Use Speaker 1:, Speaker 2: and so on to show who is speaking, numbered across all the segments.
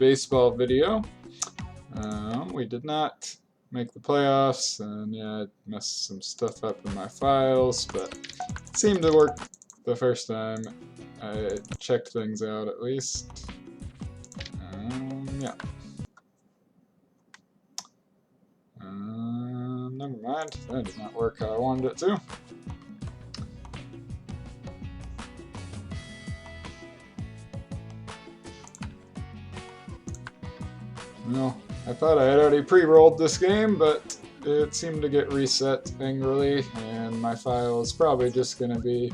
Speaker 1: baseball video. We did not make the playoffs, and yeah, I messed some stuff up in my files, but it seemed to work the first time I checked things out at least. Yeah. Never mind, that did not work how I wanted it to. Well, I thought I had already pre-rolled this game, but it seemed to get reset angrily, and my file is probably just going to be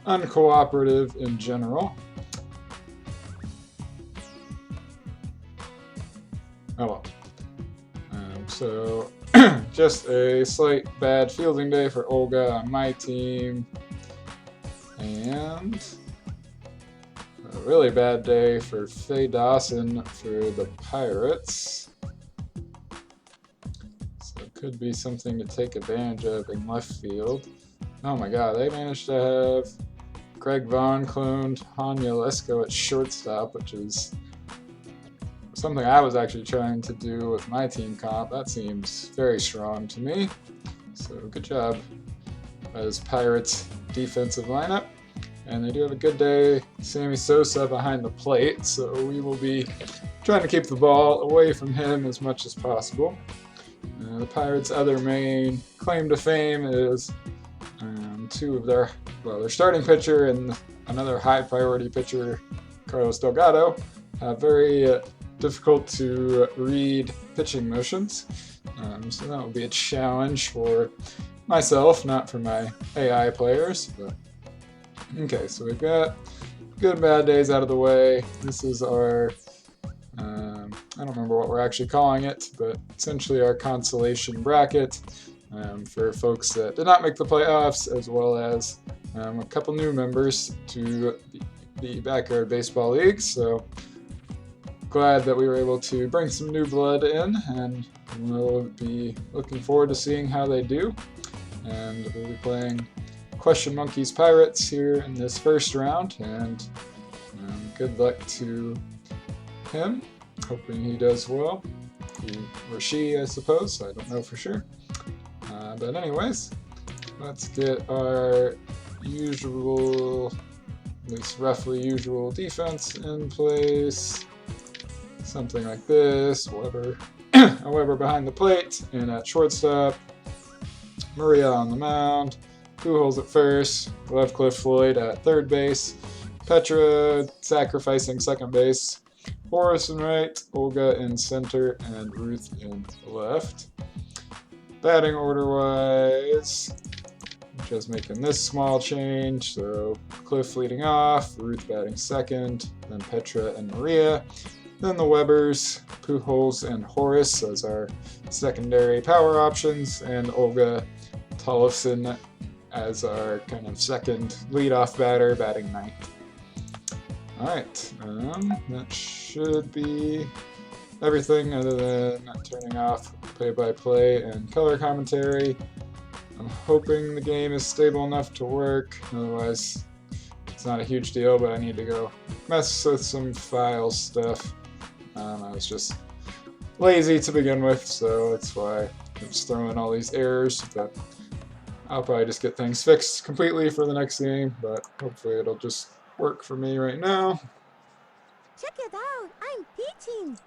Speaker 1: uncooperative in general. Oh well. So, just a slight bad fielding day for Olga on my team, and a really bad day for Faye Dawson for the Pirates. So it could be something to take advantage of in left field. Oh my god, they managed to have Greg Vaughn cloned Hanya Lesko at shortstop, which is something I was actually trying to do with my team comp. That seems very strong to me. So good job as Pirates defensive lineup. And they do have a good day. Sammy Sosa behind the plate, so we will be trying to keep the ball away from him as much as possible. The Pirates' other main claim to fame is two of their starting pitcher and another high priority pitcher, Carlos Delgado, have very difficult to read pitching motions. So that will be a challenge for myself, not for my AI players. But okay, so we've got good and bad days out of the way. This is our, I don't remember what we're actually calling it, but essentially our consolation bracket for folks that did not make the playoffs, as well as a couple new members to the Backyard Baseball League. So glad that we were able to bring some new blood in, and we'll be looking forward to seeing how they do. And we'll be playing Question Monkeys Pirates here in this first round, and good luck to him. Hoping he does well. He or she, I suppose. I don't know for sure. But anyways, let's get our usual, at least roughly usual defense in place. Something like this. Weber behind the plate, and at shortstop, Maria on the mound. Pujols at first, left Cliff Floyd at third base, Petra sacrificing second base, Horace in right, Olga in center, and Ruth in left. Batting order-wise, just making this small change, so Cliff leading off, Ruth batting second, then Petra and Maria, then the Webers, Pujols and Horace as our secondary power options, and Olga Tollefson as our kind of second leadoff batter, batting ninth. Alright, that should be everything other than turning off play-by-play and color commentary. I'm hoping the game is stable enough to work, otherwise it's not a huge deal, but I need to go mess with some file stuff. I was just lazy to begin with, so that's why I'm just throwing all these errors, but I'll probably just get things fixed completely for the next game, but hopefully it'll just work for me right now.
Speaker 2: Check it out, I'm pitching.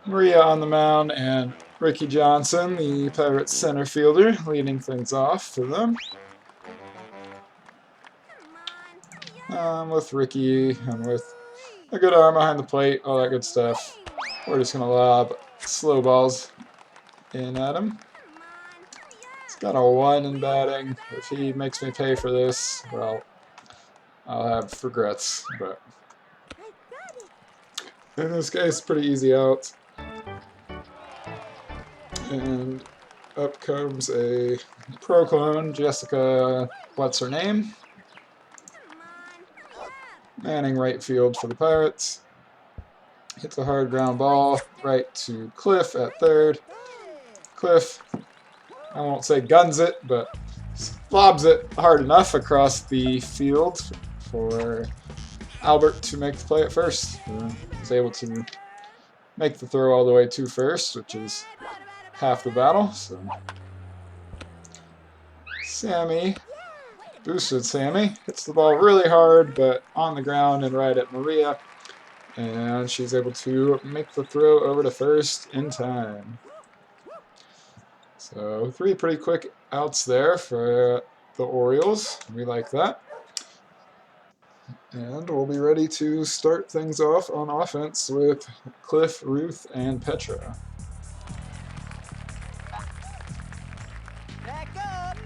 Speaker 1: Maria on the mound and Ricky Johnson, the Pirates center fielder, leading things off for them. With Ricky and with a good arm behind the plate, all that good stuff. We're just going to lob slow balls in at him. He's got a 1 in batting. If he makes me pay for this, well, I'll have regrets, but in this case, pretty easy out. And up comes a pro clone, Jessica, what's her name? Manning right field for the Pirates. Hits a hard ground ball right to Cliff at third. Cliff, I won't say guns it, but lobs it hard enough across the field for Albert to make the play at first. was able to make the throw all the way to first, which is half the battle. So Sammy, boosted Sammy, hits the ball really hard, but on the ground and right at Maria. And she's able to make the throw over to first in time. So 3 pretty quick outs there for the Orioles. We like that. And we'll be ready to start things off on offense with Cliff, Ruth, and Petra.
Speaker 2: Back up.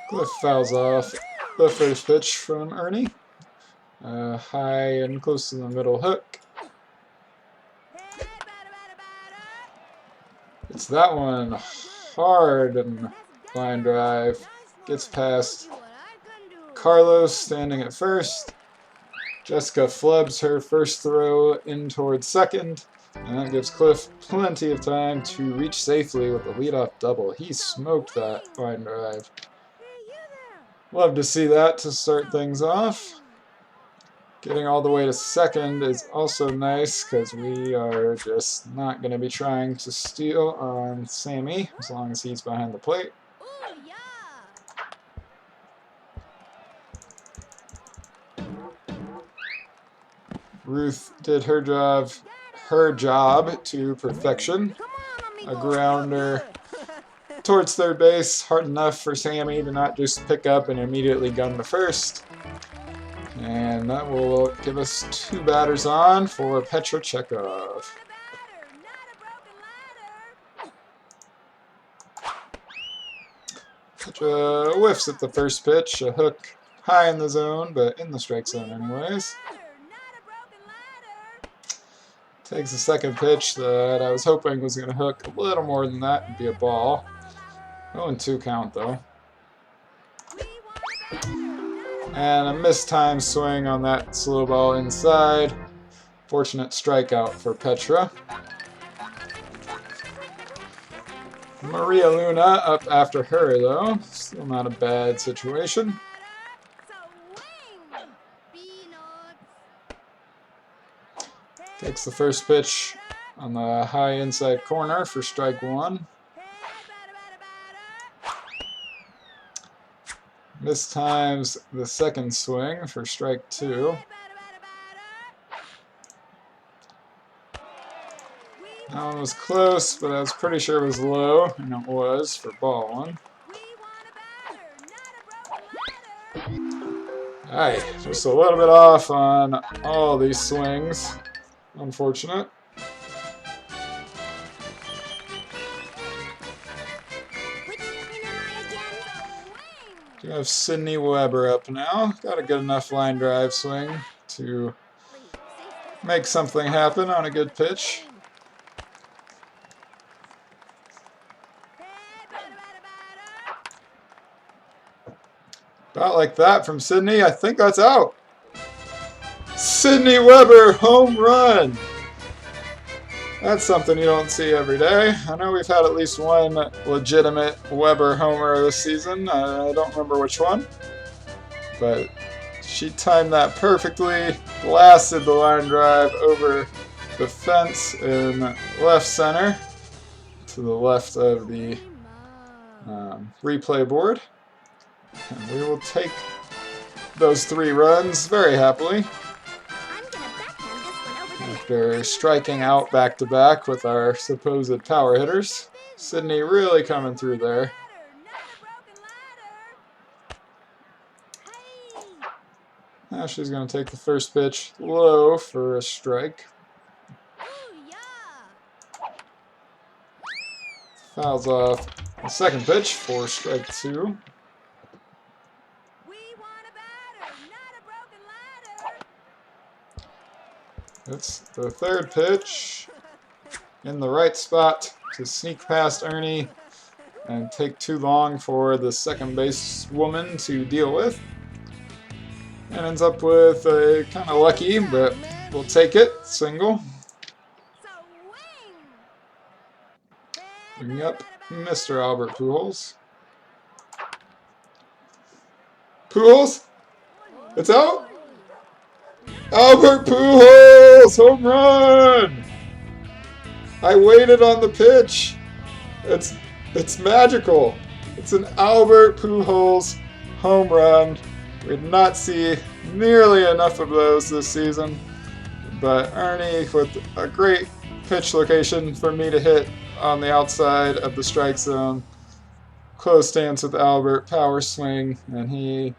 Speaker 1: Cliff fouls off the first pitch from Ernie. High and close to the middle hook. It's that one hard and line drive. Gets past Carlos standing at first. Jessica flubs her first throw in towards second. And that gives Cliff plenty of time to reach safely with a leadoff double. He smoked that line drive. Love to see that to start things off. Getting all the way to second is also nice because we are just not going to be trying to steal on Sammy as long as he's behind the plate. Ruth did her job to perfection. A grounder towards third base, hard enough for Sammy to not just pick up and immediately gun to first. And that will give us 2 batters on for Petra Chekhov. Petra whiffs at the first pitch, a hook high in the zone, but in the strike zone anyways. Takes the second pitch that I was hoping was going to hook a little more than that and be a ball. 0-2 count though. And a mistimed swing on that slow ball inside. Fortunate strikeout for Petra. Maria Luna up after her though. Still not a bad situation. Takes the first pitch on the high inside corner for strike 1. Mistimes the second swing for strike 2. That one was close, but I was pretty sure it was low, and it was for ball 1. Alright, just a little bit off on all these swings. Unfortunate. We have Sydney Weber up now. Got a good enough line drive swing to make something happen on a good pitch. About like that from Sydney. I think that's out. Sydney Weber home run. That's something you don't see every day. I know we've had at least one legitimate Weber homer this season. I don't remember which one. But she timed that perfectly. Blasted the line drive over the fence in left center to the left of the replay board. And we will take those 3 runs very happily. After striking out back-to-back with our supposed power hitters. Sydney really coming through there. Now she's going to take the first pitch low for a strike. Fouls off the second pitch for strike 2. It's the third pitch in the right spot to sneak past Ernie and take too long for the second base woman to deal with. And ends up with a kind of lucky, but we'll take it, single. Bringing up Mr. Albert Pujols. Pujols? It's out? Albert Pujols! Home run! I waited on the pitch. It's magical. It's an Albert Pujols home run. We did not see nearly enough of those this season, but Ernie with a great pitch location for me to hit on the outside of the strike zone. Close stance with Albert, power swing, and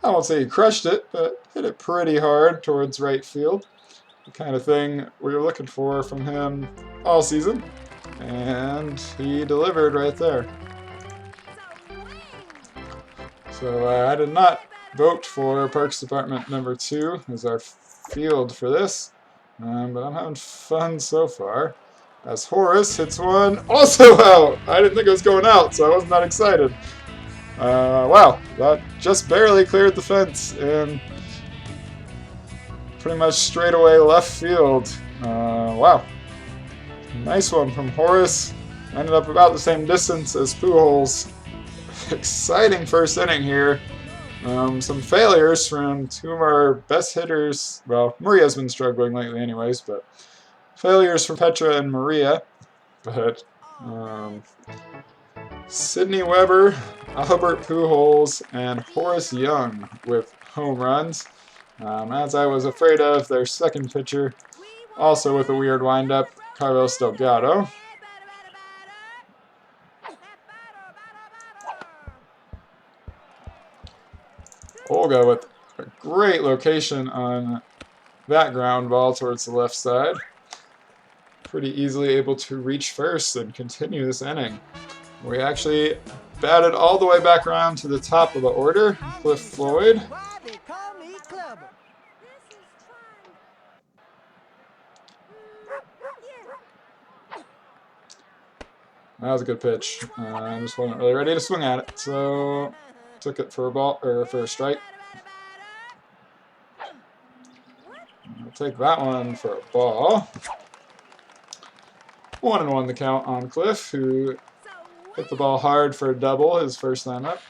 Speaker 1: I won't say he crushed it, but hit it pretty hard towards right field. The kind of thing we were looking for from him all season, and he delivered right there. So I did not vote for Parks Department number 2 as our field for this, but I'm having fun so far. As Horace hits one, also out! I didn't think it was going out, so I was not excited. Wow, that just barely cleared the fence and pretty much straight away left field. Wow. Nice one from Horace. Ended up about the same distance as Pujols. Exciting first inning here. Some failures from 2 of our best hitters. Well, Maria's been struggling lately anyways, but failures from Petra and Maria. But Sidney Weber, Albert Pujols, and Horace Young with home runs. As I was afraid of, their second pitcher, also with a weird windup, Carlos Delgado. Olga with a great location on that ground ball towards the left side. Pretty easily able to reach first and continue this inning. We actually batted all the way back around to the top of the order. Cliff Floyd. That was a good pitch. I just wasn't really ready to swing at it, so took it for a ball or for a strike. I'll take that one for a ball. 1-1 the count on Cliff, who hit the ball hard for a double his first time up.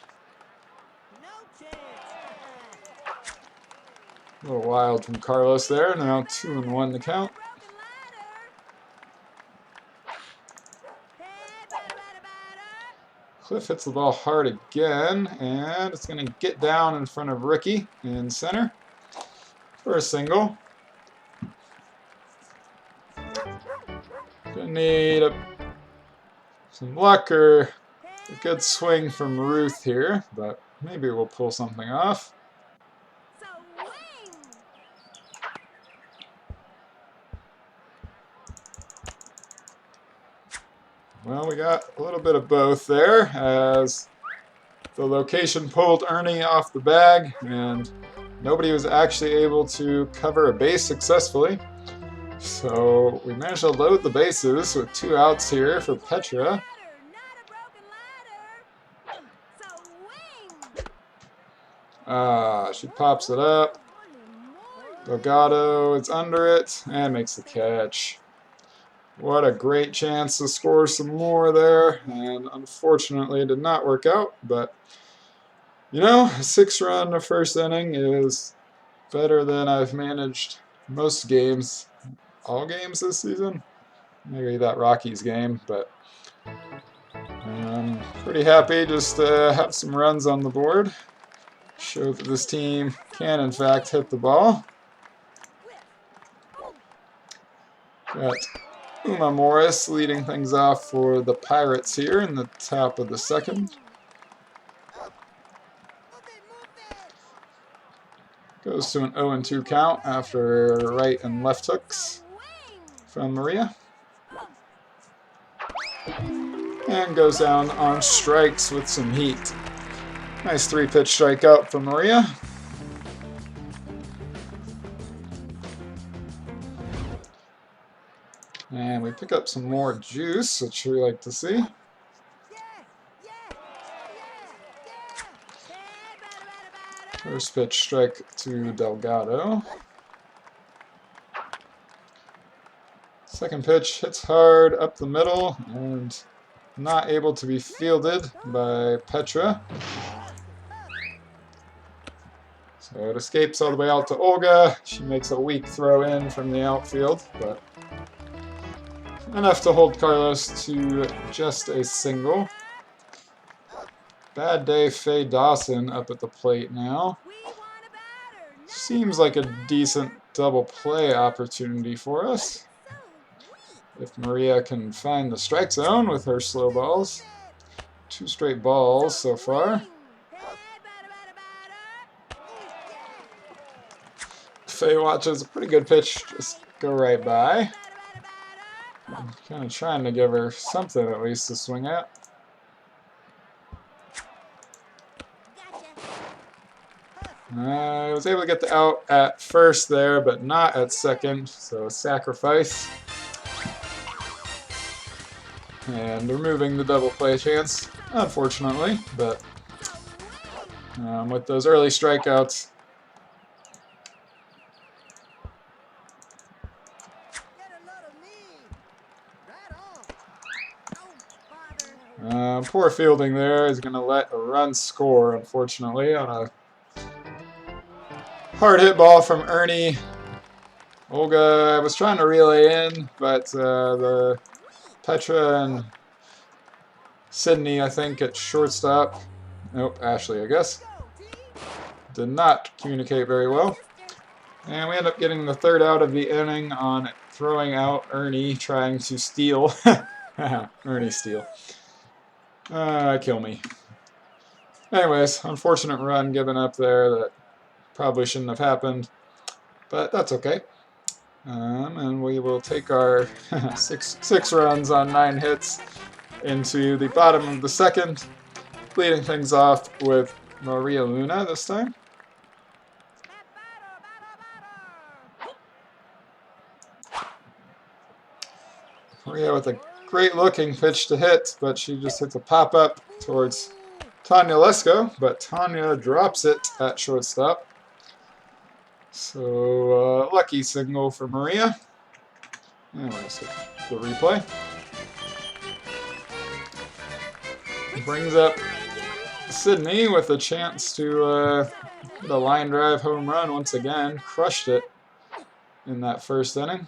Speaker 1: A little wild from Carlos there. Now 2-1 the count. Cliff hits the ball hard again, and it's going to get down in front of Ricky in center for a single. Gonna need some luck or a good swing from Ruth here, but maybe we'll pull something off. Well, we got a little bit of both there, as the location pulled Ernie off the bag, and nobody was actually able to cover a base successfully. So we managed to load the bases with 2 outs here for Petra. She pops it up. Delgado is under it and makes the catch. What a great chance to score some more there, and unfortunately it did not work out, but you know, a 6-run first inning is better than I've managed most games, all games this season. Maybe that Rockies game, but I'm pretty happy just to have some runs on the board. Show that this team can in fact hit the ball. Got Uma Morris leading things off for the Pirates here in the top of the second. Goes to an 0-2 count after right and left hooks from Maria. And goes down on strikes with some heat. Nice 3-pitch strikeout from Maria. And we pick up some more juice, which we like to see. First pitch strike to Delgado. Second pitch hits hard up the middle and not able to be fielded by Petra. So it escapes all the way out to Olga. She makes a weak throw in from the outfield, but enough to hold Carlos to just a single. Bad day, Faye Dawson up at the plate now. Seems like a decent double play opportunity for us. If Maria can find the strike zone with her slow balls. 2 straight balls so far. Faye watches a pretty good pitch just go right by. I'm kind of trying to give her something at least to swing at. I was able to get the out at first there, but not at second, so sacrifice. And removing the double play chance, unfortunately, but with those early strikeouts, poor fielding there is going to let a run score, unfortunately, on a hard hit ball from Ernie. Olga was trying to relay in, but the Petra and Sydney, I think, at shortstop. Nope, Ashley, I guess. Did not communicate very well. And we end up getting the 3rd out of the inning on throwing out Ernie, trying to steal. Ernie steal. Kill me. Anyways, unfortunate run given up there that probably shouldn't have happened, but that's okay. And we will take our six runs on 9 hits into the bottom of the 2nd, leading things off with Maria Luna this time. Maria with a great looking pitch to hit, but she just hits a pop-up towards Tanya Lesko, but Tanya drops it at shortstop. So, lucky single for Maria. Anyways, the replay. Brings up Sydney with a chance to hit a line drive home run once again. Crushed it in that 1st inning.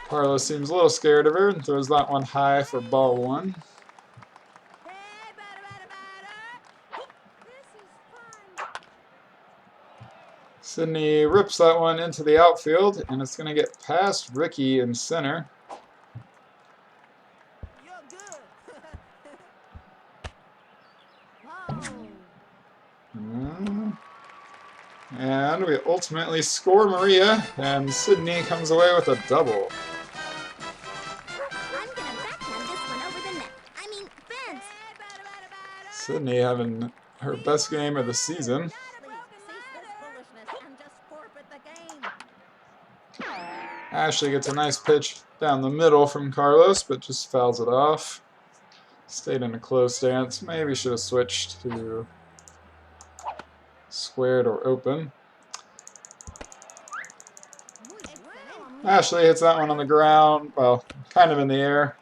Speaker 1: Carlos seems a little scared of her and throws that one high for ball 1. Sydney rips that one into the outfield, and it's going to get past Ricky in center. And we ultimately score Maria, and Sydney comes away with a double. Sydney having her best game of the season. Ashley gets a nice pitch down the middle from Carlos, but just fouls it off. Stayed in a close stance. Maybe should have switched to squared or open. Ashley hits that one on the ground, well, kind of in the air,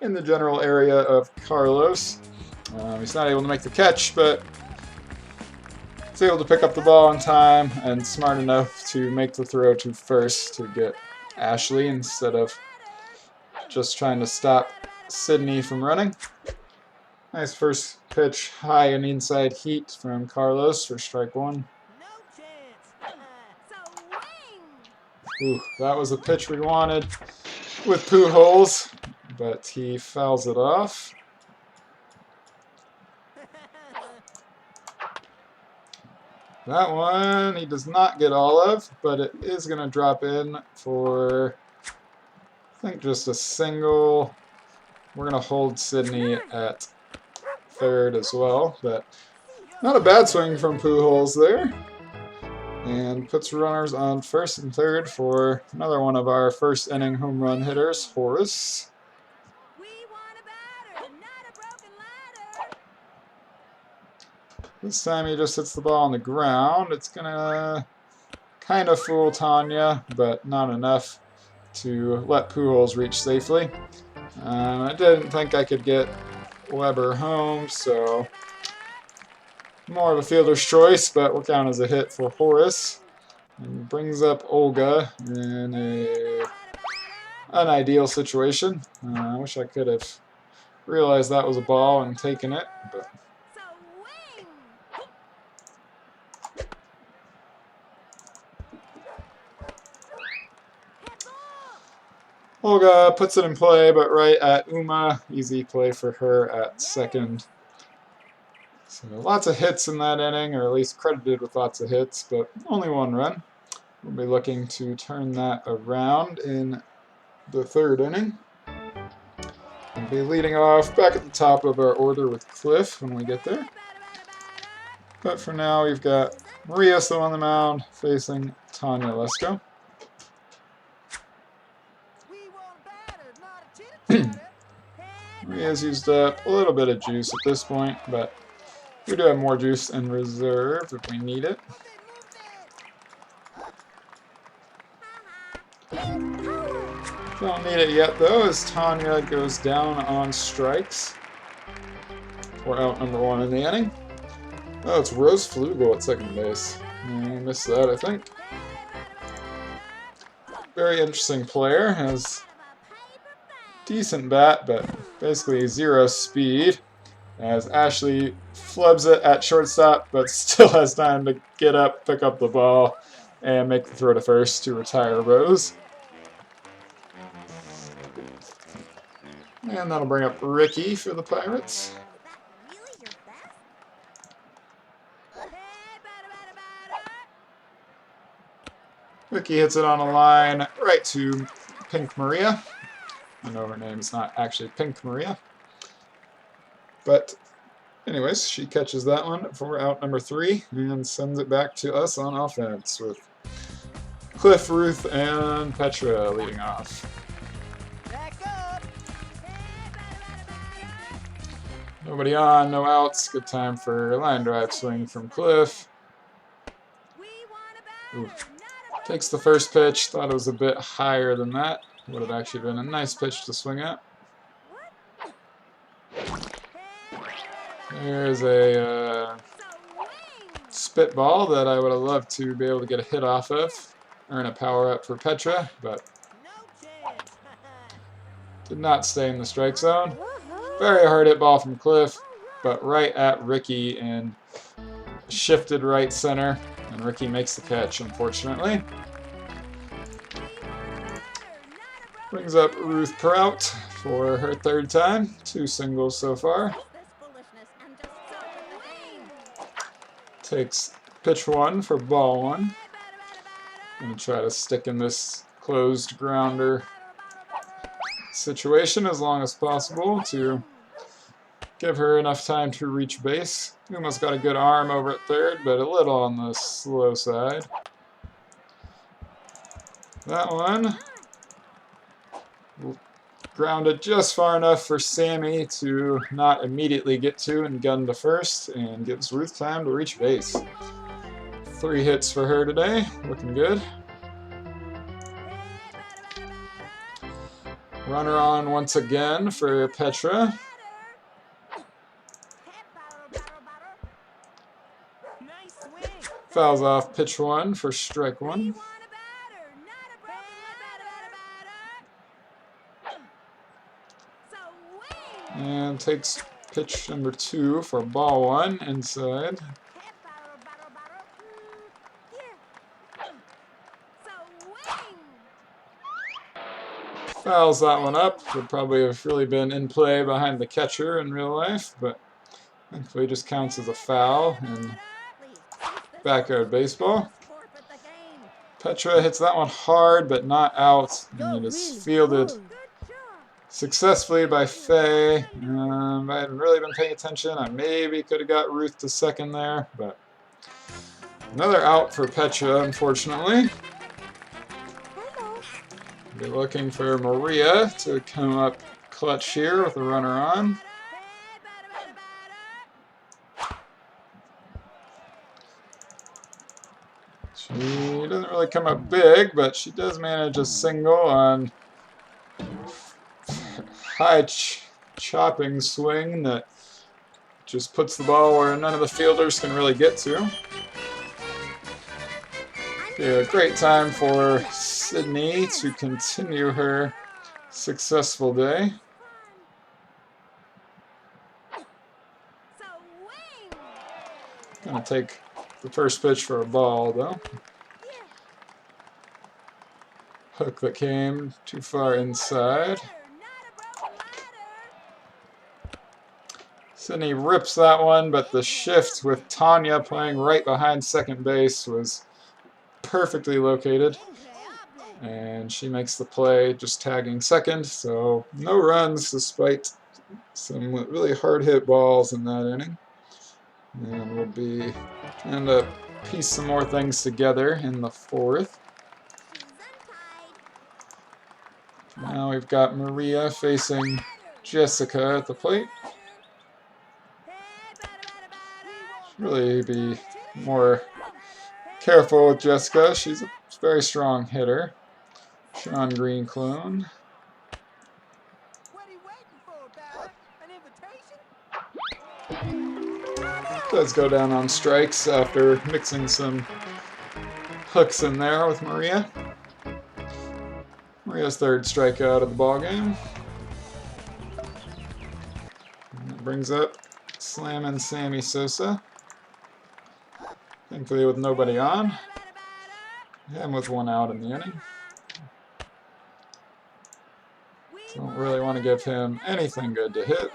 Speaker 1: in the general area of Carlos. He's not able to make the catch, but he's able to pick up the ball in time and smart enough to make the throw to first to get Ashley instead of just trying to stop Sydney from running. Nice first pitch, high and inside heat from Carlos for strike 1. Ooh, that was the pitch we wanted with Pujols, but he fouls it off. That one he does not get all of, but it is going to drop in for, I think, just a single. We're going to hold Sydney at 3rd as well, but not a bad swing from Pujols there. And puts runners on 1st and 3rd for another one of our 1st inning home run hitters, Horace. This time he just hits the ball on the ground. It's going to kind of fool Tanya, but not enough to let Pujols reach safely. I didn't think I could get Weber home, so More of a fielder's choice, but will count as a hit for Horace. And brings up Olga in an ideal situation. I wish I could have realized that was a ball and taken it, but Olga puts it in play, but right at Uma. Easy play for her at second. So lots of hits in that inning, or at least credited with lots of hits, but only one run. We'll be looking to turn that around in the third inning. We'll be leading off back at the top of our order with Cliff when we get there. But for now, we've got Maria still on the mound facing Tanya Lesko. Maria's used up a little bit of juice at this point, but we do have more juice in reserve if we need it. Don't need it yet, though, as Tanya goes down on strikes. We're out number one in the inning. Oh, it's Rose Flugel at second base. I missed that, I think. Very interesting player. Has decent bat, but basically zero speed. As Ashley flubs it at shortstop, but still has time to get up, pick up the ball, and make the throw to first to retire Rose. And that'll bring up Ricky for the Pirates. Ricky hits it on a line right to Pink Maria. I know her name's not actually Pink Maria. But anyways, she catches that one for out number 3 and sends it back to us on offense with Cliff, Ruth, and Petra leading off. Nobody on, no outs. Good time for a line drive swing from Cliff. Ooh. Takes the first pitch. Thought it was a bit higher than that. Would have actually been a nice pitch to swing at. There's a spitball that I would have loved to be able to get a hit off of. Earn a power up for Petra, but did not stay in the strike zone. Very hard hit ball from Cliff, but right at Ricky and shifted right center. And Ricky makes the catch, unfortunately. Brings up Ruth Prout for her third time. 2 singles so far. Takes pitch 1 for ball 1. Gonna try to stick in this closed grounder situation as long as possible to give her enough time to reach base. Uma's got a good arm over at third, but a little on the slow side. That one grounded just far enough for Sammy to not immediately get to and gun to first, and gives Ruth time to reach base. 3 hits for her today, looking good. Runner on once again for Petra. Fouls off pitch 1 for strike 1. And takes pitch number 2 for ball 1 inside. Fouls that one up. Would probably have really been in play behind the catcher in real life, but thankfully just counts as a foul in backyard baseball. Petra hits that one hard, but not out. And it is fielded successfully by Faye. I hadn't really been paying attention. I maybe could have got Ruth to second there, but another out for Petra, unfortunately. Be looking for Maria to come up clutch here with a runner on. She doesn't really come up big, but she does manage a single on high chopping swing that just puts the ball where none of the fielders can really get to. Be a great time for Sydney to continue her successful day. Gonna take the first pitch for a ball though. Hook that came too far inside. Sydney rips that one, but the shift with Tanya playing right behind second base was perfectly located. And she makes the play, just tagging second, so no runs despite some really hard hit balls in that inning. And we'll be trying to piece some more things together in the fourth. Now we've got Maria facing Jessica at the plate. Should really be more careful with Jessica. She's a very strong hitter. Sean Green-Clune. Does go down on strikes after mixing some hooks in there with Maria. Maria's third strikeout of the ballgame. That brings up slamming Sammy Sosa. Thankfully with nobody on. And with one out in the inning. Don't really want to give him anything good to hit.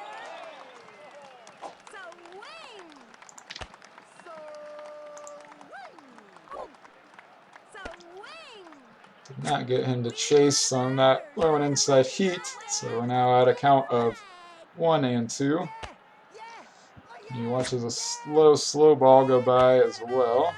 Speaker 1: Did not get him to chase on that low and inside heat. So we're now at a count of 1-2. He watches a slow ball go by as well.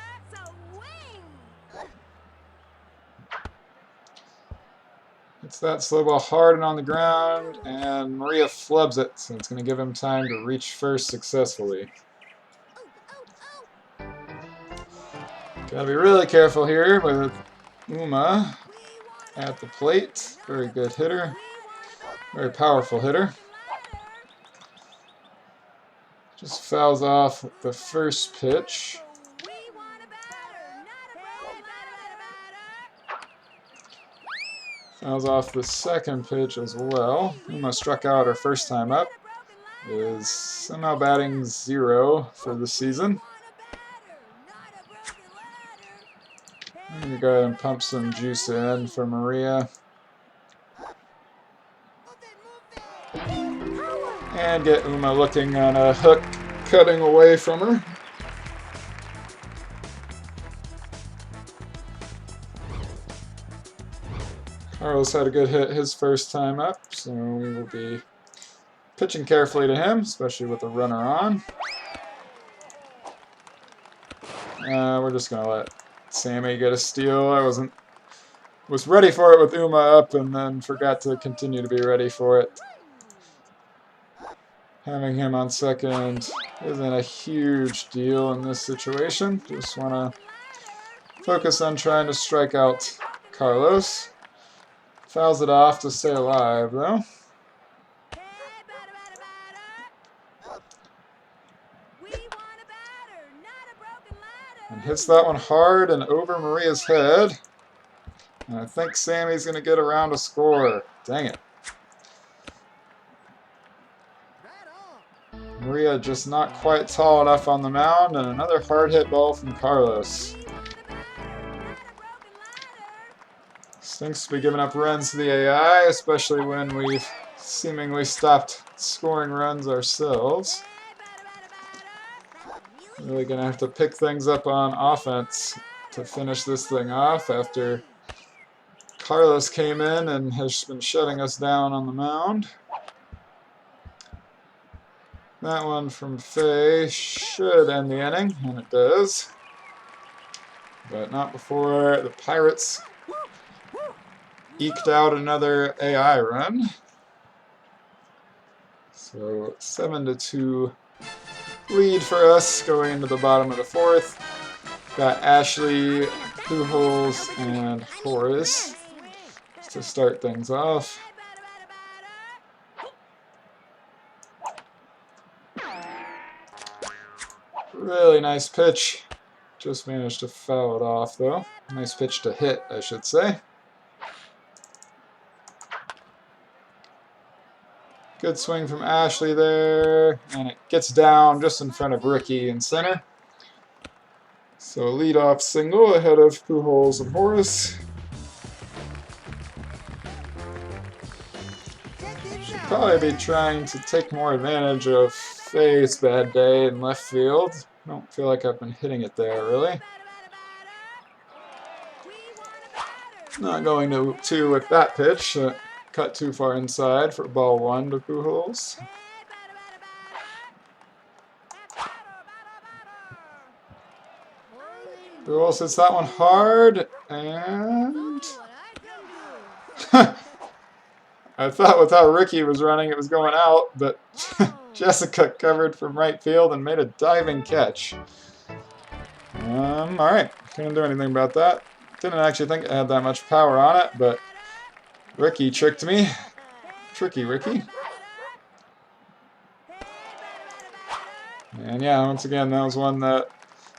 Speaker 1: Hits that slow ball hard and on the ground, and Maria flubs it, so it's going to give him time to reach first successfully. Gotta be really careful here with Uma at the plate. Very good hitter. Very powerful hitter. Just fouls off the first pitch. Fouls off the second pitch as well. Uma struck out her first time up. Is somehow batting 0 for the season. I'm going to go ahead and pump some juice in for Maria. And get Uma looking on a hook, cutting away from her. Carlos had a good hit his first time up, so we will be pitching carefully to him, especially with the runner on. We're just going to let Sammy get a steal. I was ready for it with Uma up and then forgot to continue to be ready for it. Having him on second isn't a huge deal in this situation. Just want to focus on trying to strike out Carlos. Fouls it off to stay alive, though. And hits that one hard and over Maria's head. And I think Sammy's going to get around a score. Dang it. Maria just not quite tall enough on the mound, and another hard hit ball from Carlos. Stinks to be giving up runs to the AI, especially when we've seemingly stopped scoring runs ourselves. Really going to have to pick things up on offense to finish this thing off after Carlos came in and has been shutting us down on the mound. That one from Faye should end the inning, and it does. But not before the Pirates eked out another AI run. So 7-2 lead for us going into the bottom of the fourth. Got Ashley, Pujols, and Horace to start things off. Really nice pitch. Just managed to foul it off, though. Nice pitch to hit, I should say. Good swing from Ashley there, and it gets down just in front of Ricky in center. So leadoff single ahead of Pujols and Horace. Should probably be trying to take more advantage of Faye's bad day in left field. I don't feel like I've been hitting it there, really. Not going to with that pitch. Cut too far inside for ball one to Pujols. Pujols hits that one hard, and I thought with how Ricky was running it was going out, but Jessica covered from right field and made a diving catch. Alright, couldn't do anything about that. Didn't actually think it had that much power on it, but Ricky tricked me. Tricky Ricky. And yeah, once again, that was one that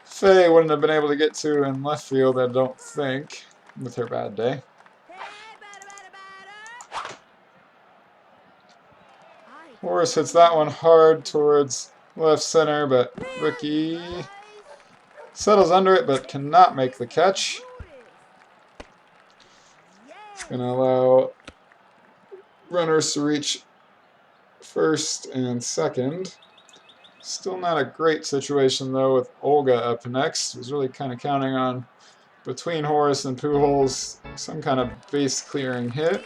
Speaker 1: Faye wouldn't have been able to get to in left field, I don't think, with her bad day. Horace hits that one hard towards left center, but Ricky settles under it but cannot make the catch. It's going to allow runners to reach first and second. Still not a great situation, though, with Olga up next. Was really kind of counting on, between Horace and Pujols, some kind of base-clearing hit.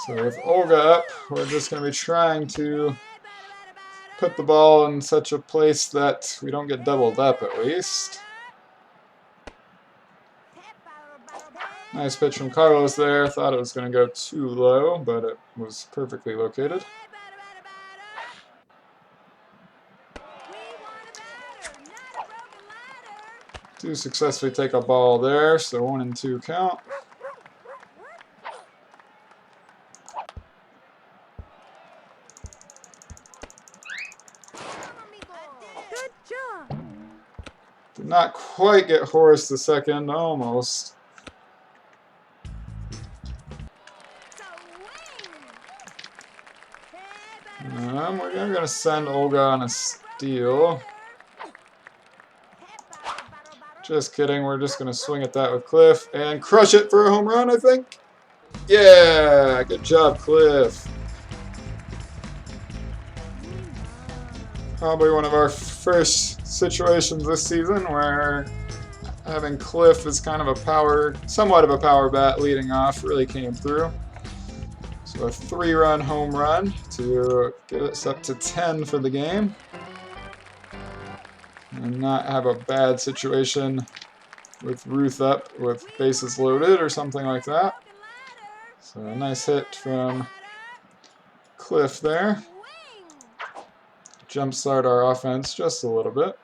Speaker 1: So with Olga up, we're just going to be trying to put the ball in such a place that we don't get doubled up, at least. Nice pitch from Carlos there. Thought it was going to go too low, but it was perfectly located. Do successfully take a ball there, so 1-2 count.
Speaker 2: Good job.
Speaker 1: Did not quite get Horace to second, almost. We're going to send Olga on a steal. Just kidding, we're just going to swing at that with Cliff and crush it for a home run, I think. Yeah, good job, Cliff. Probably one of our first situations this season where having Cliff as kind of somewhat of a power bat leading off really came through. So a 3-run home run to get us up to 10 for the game. And not have a bad situation with Ruth up with bases loaded or something like that. So a nice hit from Cliff there. Jumpstart our offense just a little bit.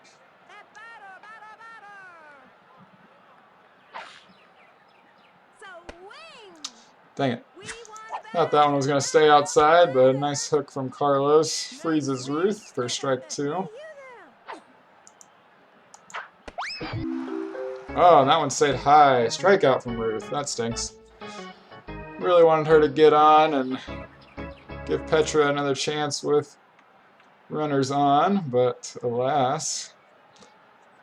Speaker 1: Dang it. Thought that one was going to stay outside, but a nice hook from Carlos freezes Ruth for strike 2. Oh, that one stayed high. Strikeout from Ruth. That stinks. Really wanted her to get on and give Petra another chance with runners on, but alas,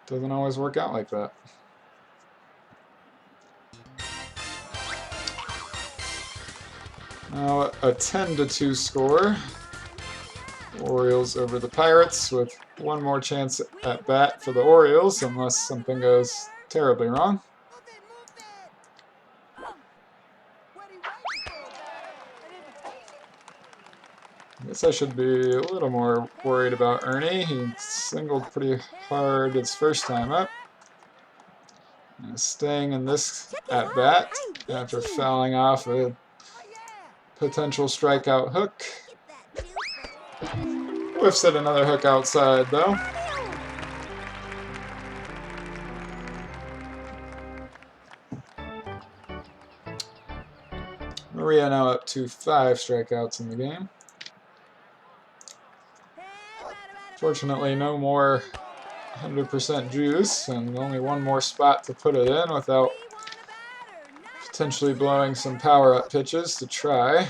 Speaker 1: doesn't always work out like that. Now a 10-2 score. Orioles over the Pirates with one more chance at bat for the Orioles unless something goes terribly wrong. I guess I should be a little more worried about Ernie. He singled pretty hard his first time up. And staying in this at bat after fouling off a potential strikeout hook. Whiffs at another hook outside, though. Maria now up to 5 strikeouts in the game. Fortunately, no more 100% juice, and only one more spot to put it in without potentially blowing some power-up pitches to try.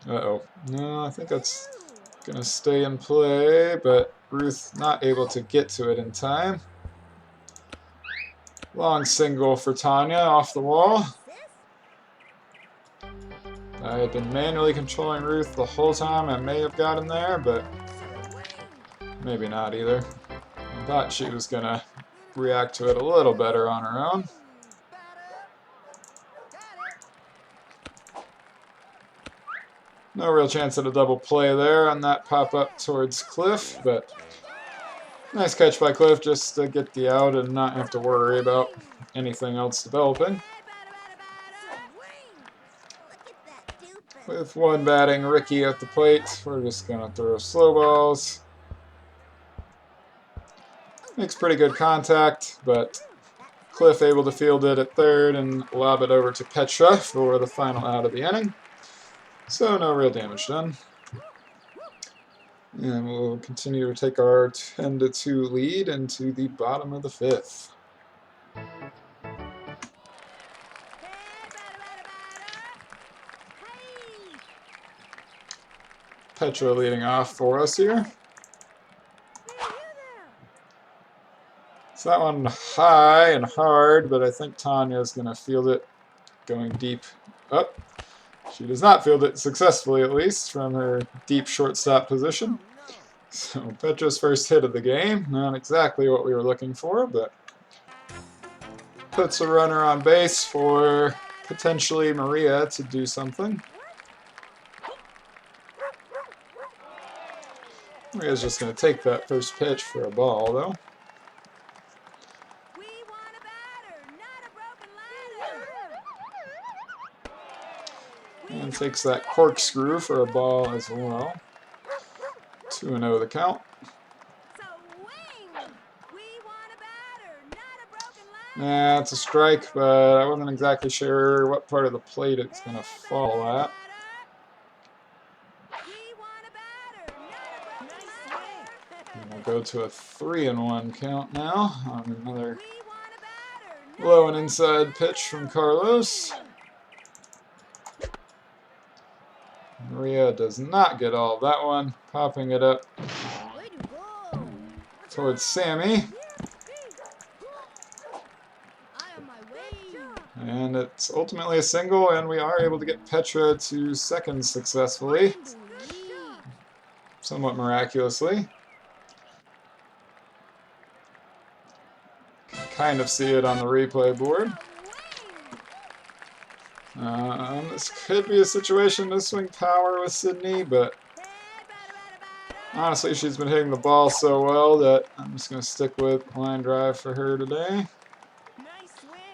Speaker 1: Uh-oh. No, I think that's going to stay in play, but Ruth not able to get to it in time. Long single for Tanya off the wall. I had been manually controlling Ruth the whole time. I may have gotten there, but maybe not either. I thought she was going to react to it a little better on her own. No real chance at a double play there on that pop-up towards Cliff, but nice catch by Cliff just to get the out and not have to worry about anything else developing. With one batting Ricky at the plate, we're just going to throw slow balls. Makes pretty good contact, but Cliff able to field it at third and lob it over to Petra for the final out of the inning. So no real damage done. And we'll continue to take our 10-2 lead into the bottom of the 5th. Petra leading off for us here. So that one high and hard, but I think Tanya's going to field it going deep up. She does not field it successfully, at least, from her deep shortstop position. So Petra's first hit of the game. Not exactly what we were looking for, but puts a runner on base for potentially Maria to do something. Maria's just going to take that first pitch for a ball, though. And takes that corkscrew for a ball as well. 2-0 the count. Nah, it's a strike, but I wasn't exactly sure what part of the plate it's going to fall at. And we'll go to a 3-1 count now on another low and inside pitch from Carlos. Maria does not get all of that one, popping it up towards Sammy. And it's ultimately a single, and we are able to get Petra to second successfully, somewhat miraculously. Can kind of see it on the replay board. This could be a situation to swing power with Sydney, but honestly, she's been hitting the ball so well that I'm just going to stick with line drive for her today.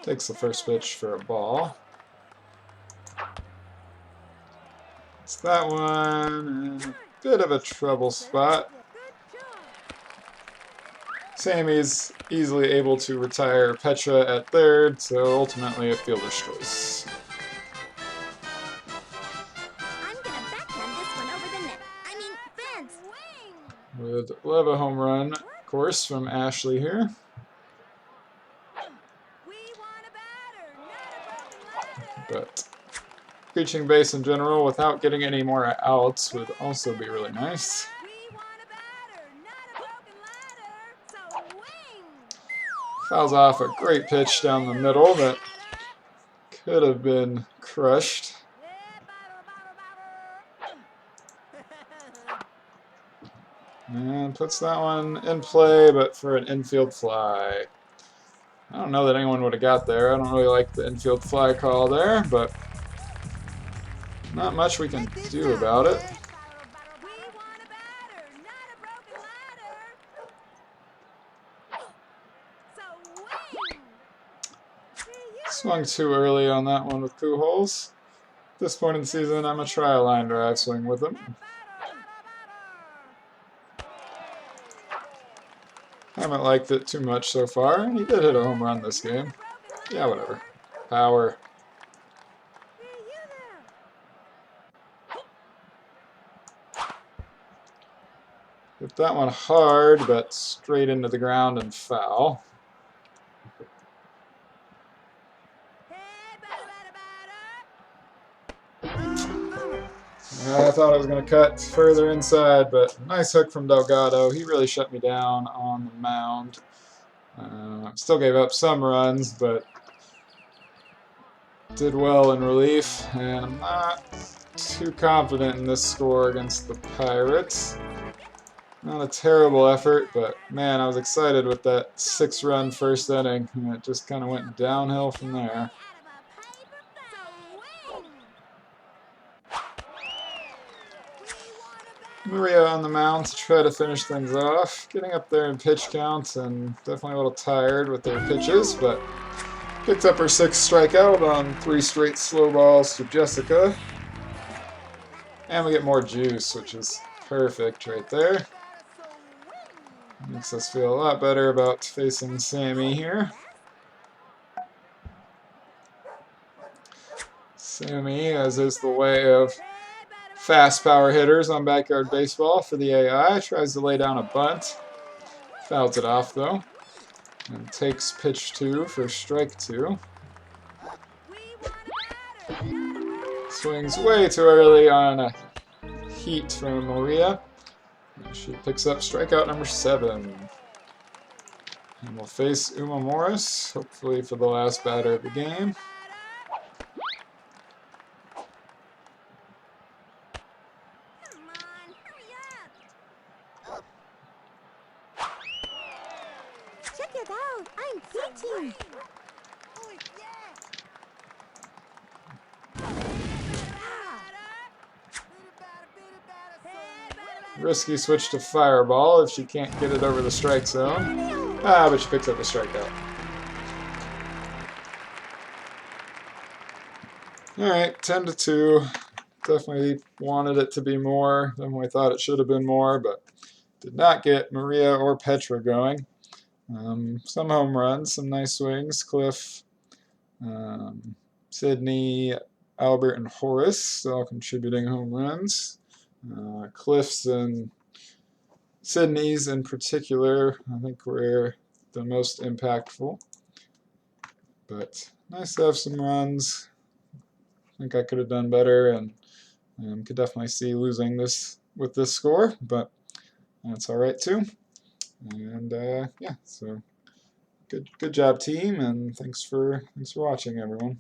Speaker 1: Takes the first pitch for a ball. It's that one, and a bit of a trouble spot. Sammy's easily able to retire Petra at third, so ultimately a fielder's choice. Would love a home run, of course, from Ashley here. But reaching base in general without getting any more outs would also be really nice. Fouls off a great pitch down the middle that could have been crushed. And puts that one in play, but for an infield fly. I don't know that anyone would have got there. I don't really like the infield fly call there, but not much we can do about it. Swung too early on that one with Pujols. At this point in the season, I'm going to try a line drive swing with him. Haven't liked it too much so far. He did hit a home run this game. Yeah, whatever. Power. Hit that one hard, but straight into the ground and foul. I thought I was going to cut further inside, but nice hook from Delgado. He really shut me down on the mound. Still gave up some runs, but did well in relief, and I'm not too confident in this score against the Pirates. Not a terrible effort, but man, I was excited with that 6-run first inning, and it just kind of went downhill from there. Maria on the mound to try to finish things off. Getting up there in pitch counts and definitely a little tired with their pitches, but picked up her 6th strikeout on 3 straight slow balls to Jessica. And we get more juice, which is perfect right there. Makes us feel a lot better about facing Sammy here. Sammy, as is the way of fast power hitters on Backyard Baseball for the AI, tries to lay down a bunt. Fouls it off though. And takes pitch 2 for strike 2. Swings way too early on a heat from Maria. She picks up strikeout number 7. And we'll face Uma Morris, hopefully for the last batter of the game.
Speaker 2: Check it out. I'm pitching.
Speaker 1: Risky switch to Fireball if she can't get it over the strike zone. But she picks up a strikeout. Alright, 10-2. Definitely wanted it to be more. Definitely thought it should have been more, but did not get Maria or Petra going. Some home runs, some nice swings. Cliff, Sydney, Albert, and Horace all contributing home runs. Cliff's and Sydney's in particular, I think, were the most impactful. But nice to have some runs. I think I could have done better, and could definitely see losing this with this score, but that's all right too. And yeah, so good job, team, and thanks for watching, everyone.